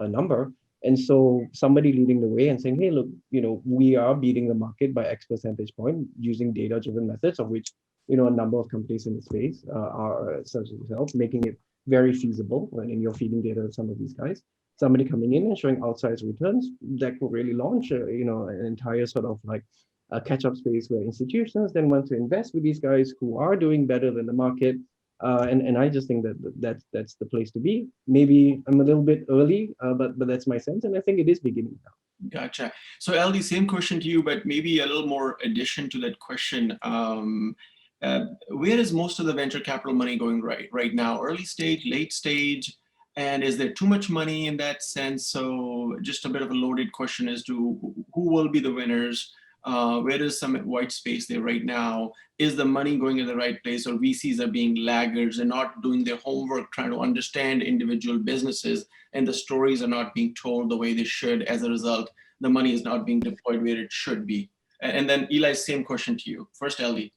number. And so somebody leading the way and saying, hey, look, you know, we are beating the market by X percentage point using data-driven methods, of which, you know, a number of companies in the space are such as yourself, making it very feasible when you're feeding data to some of these guys. Somebody coming in and showing outsized returns that could really launch, you know, an entire sort of like a catch-up space where institutions then want to invest with these guys who are doing better than the market. And I just think that's the place to be. Maybe I'm a little bit early, but that's my sense, and I think it is beginning now. Gotcha. So LD, same question to you, but maybe a little more addition to that question. Where is most of the venture capital money going right now? Early stage, late stage? And is there too much money in that sense? So just a bit of a loaded question as to who will be the winners? Where is some white space there right now? Is the money going in the right place, or VCs are being laggards and not doing their homework, trying to understand individual businesses, and the stories are not being told the way they should? As a result, the money is not being deployed where it should be. And then Eli, same question to you. First, LD.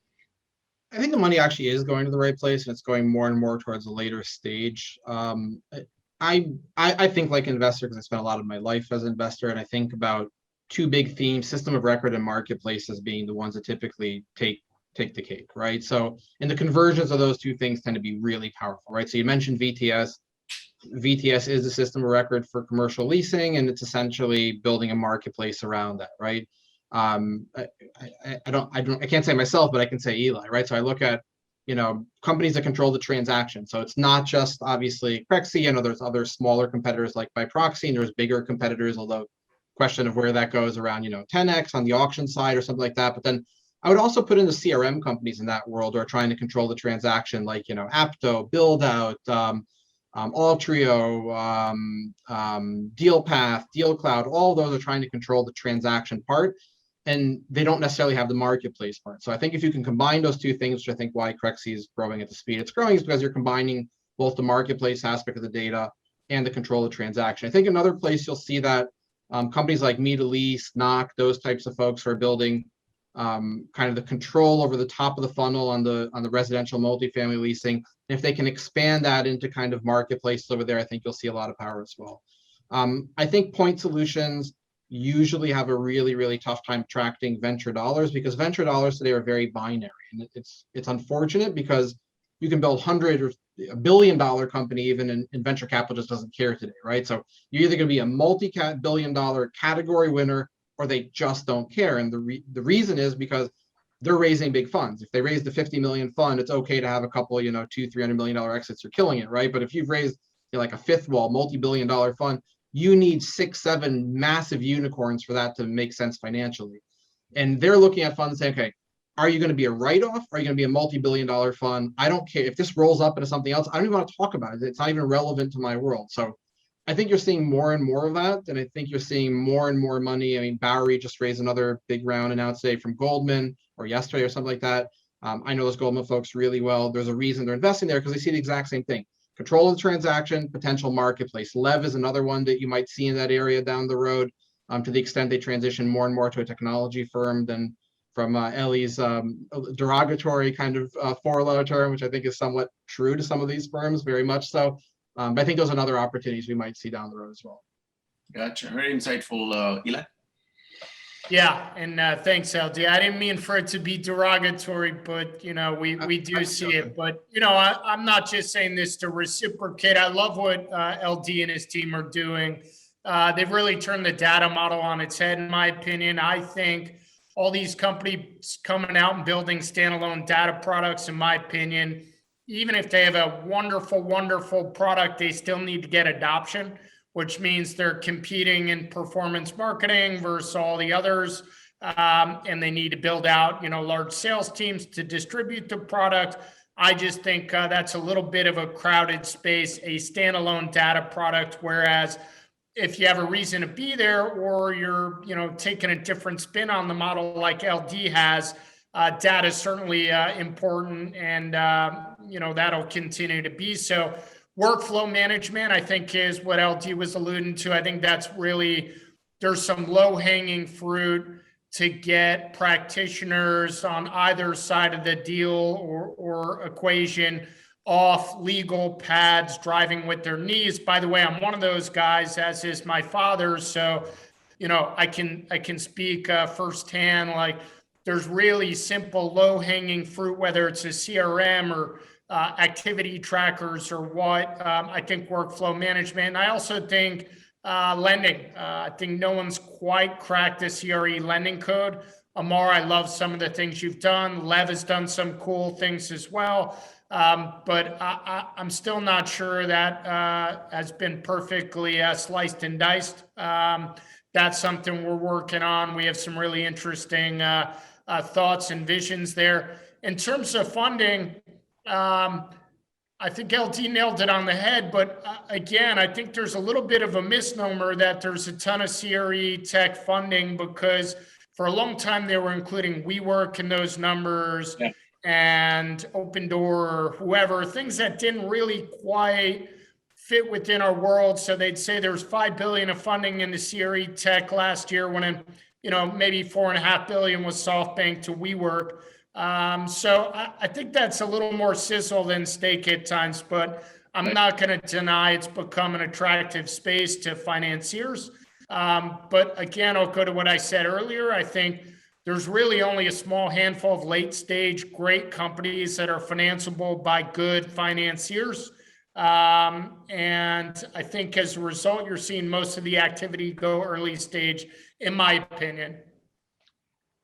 I think the money actually is going to the right place, and it's going more and more towards a later stage. I think like an investor, because I spent a lot of my life as an investor, and I think about 2 big themes: system of record and marketplaces being the ones that typically take the cake, right? So, and the conversions of those 2 things tend to be really powerful, right? So you mentioned VTS. VTS is the system of record for commercial leasing, and it's essentially building a marketplace around that, right? I can't say myself, but I can say Eli, right? So I look at, companies that control the transaction. So it's not just obviously CREXi, there's other smaller competitors like by proxy, and there's bigger competitors, although question of where that goes around, 10x on the auction side or something like that. But then I would also put in the CRM companies in that world who are trying to control the transaction, like, Apto, BuildOut, Altrio, DealPath, DealCloud, all those are trying to control the transaction part, and they don't necessarily have the marketplace part. So I think if you can combine those two things, which I think why CREXi is growing at the speed it's growing, is because you're combining both the marketplace aspect of the data and the control of the transaction. I think another place you'll see that companies like MeToLease, Knock, those types of folks who are building kind of the control over the top of the funnel on the residential multifamily leasing. And if they can expand that into kind of marketplaces over there, I think you'll see a lot of power as well. I think point solutions usually have a really, really tough time attracting venture dollars, because venture dollars today are very binary. And it's unfortunate because you can build $100 or $1 billion company even, and venture capital just doesn't care today, right? So you're either going to be a multi-billion-dollar category winner, or they just don't care. And the reason is because they're raising big funds. If they raise the 50 million fund, it's okay to have a couple, $200-300 million exits. You're killing it, right? But if you've raised like a fifth wall, multi-billion-dollar fund, you need 6-7 massive unicorns for that to make sense financially. And they're looking at funds saying, okay, are you going to be a write-off? Are you going to be a multi-billion-dollar fund? I don't care if this rolls up into something else. I don't even want to talk about it. It's not even relevant to my world. So I think you're seeing more and more of that. And I think you're seeing more and more money. I mean, Bowery just raised another big round announced today from Goldman, or yesterday or something like that. I know those Goldman folks really well. There's a reason they're investing there, because they see the exact same thing. Control of the transaction, potential marketplace. Lev is another one that you might see in that area down the road, to the extent they transition more and more to a technology firm than from Ellie's derogatory kind of four-letter term, which I think is somewhat true to some of these firms, very much so. But I think those are other opportunities we might see down the road as well. Gotcha. Very insightful, Eli. Yeah, and thanks, LD. I didn't mean for it to be derogatory, but we do see it. But I'm not just saying this to reciprocate. I love what LD and his team are doing. They've really turned the data model on its head, in my opinion. I think all these companies coming out and building standalone data products, in my opinion, even if they have a wonderful, wonderful product, they still need to get adoption, which means they're competing in performance marketing versus all the others. And they need to build out, large sales teams to distribute the product. I just think that's a little bit of a crowded space, a standalone data product. Whereas if you have a reason to be there, or you're, taking a different spin on the model like LD has, data is certainly important, and, that'll continue to be so. Workflow management, I think, is what LD was alluding to. I think that's really, there's some low-hanging fruit to get practitioners on either side of the deal or equation off legal pads, driving with their knees. By the way, I'm one of those guys, as is my father. So, I can speak firsthand. Like, there's really simple, low-hanging fruit, whether it's a CRM or activity trackers or what. I think workflow management. And I also think lending. I think no one's quite cracked the CRE lending code. Amar, I love some of the things you've done. Lev has done some cool things as well. But I'm still not sure that has been perfectly sliced and diced. That's something we're working on. We have some really interesting thoughts and visions there. In terms of funding, I think LT nailed it on the head, but again, I think there's a little bit of a misnomer that there's a ton of CRE tech funding, because for a long time they were including WeWork in those numbers, yeah, and Open Door or whoever, things that didn't really quite fit within our world. So they'd say there's $5 billion of funding in the CRE tech last year, when maybe $4.5 billion was SoftBank to WeWork. So I think that's a little more sizzle than steak at times, but I'm not going to deny it's become an attractive space to financiers. But again, I'll go to what I said earlier. I think there's really only a small handful of late stage great companies that are financeable by good financiers. And I think as a result, you're seeing most of the activity go early stage, in my opinion.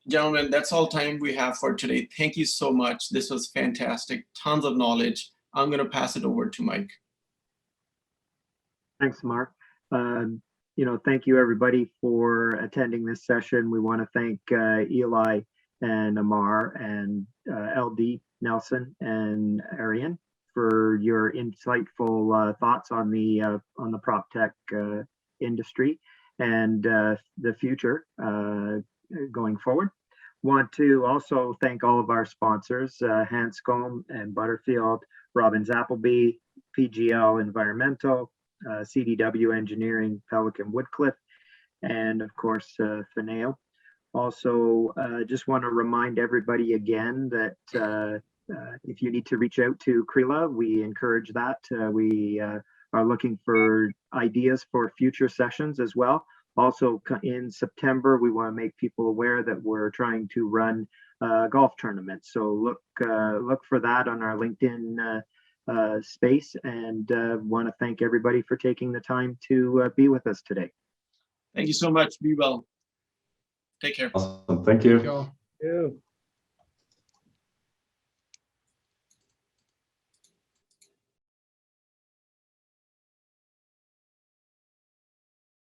Gentlemen, that's all time we have for today. Thank you so much. This was fantastic. Tons of knowledge. I'm going to pass it over to Mike. Thanks, Mark. Thank you everybody for attending this session. We want to thank Eli and Amar and LD Nelson and Arian for your insightful thoughts on the PropTech industry and the future going forward. Want to also thank all of our sponsors, Hanscom and Butterfield, Robbins Appleby, PGL Environmental, CDW Engineering, Pelican Woodcliff, and of course, Finneo. Also, just want to remind everybody again that if you need to reach out to CRELA, we encourage that. We are looking for ideas for future sessions as well. Also in September, we want to make people aware that we're trying to run golf tournaments. So look for that on our LinkedIn space, and want to thank everybody for taking the time to be with us today. Thank you so much. Be well. Take care. Awesome. Thank you. Thank you all. Yeah.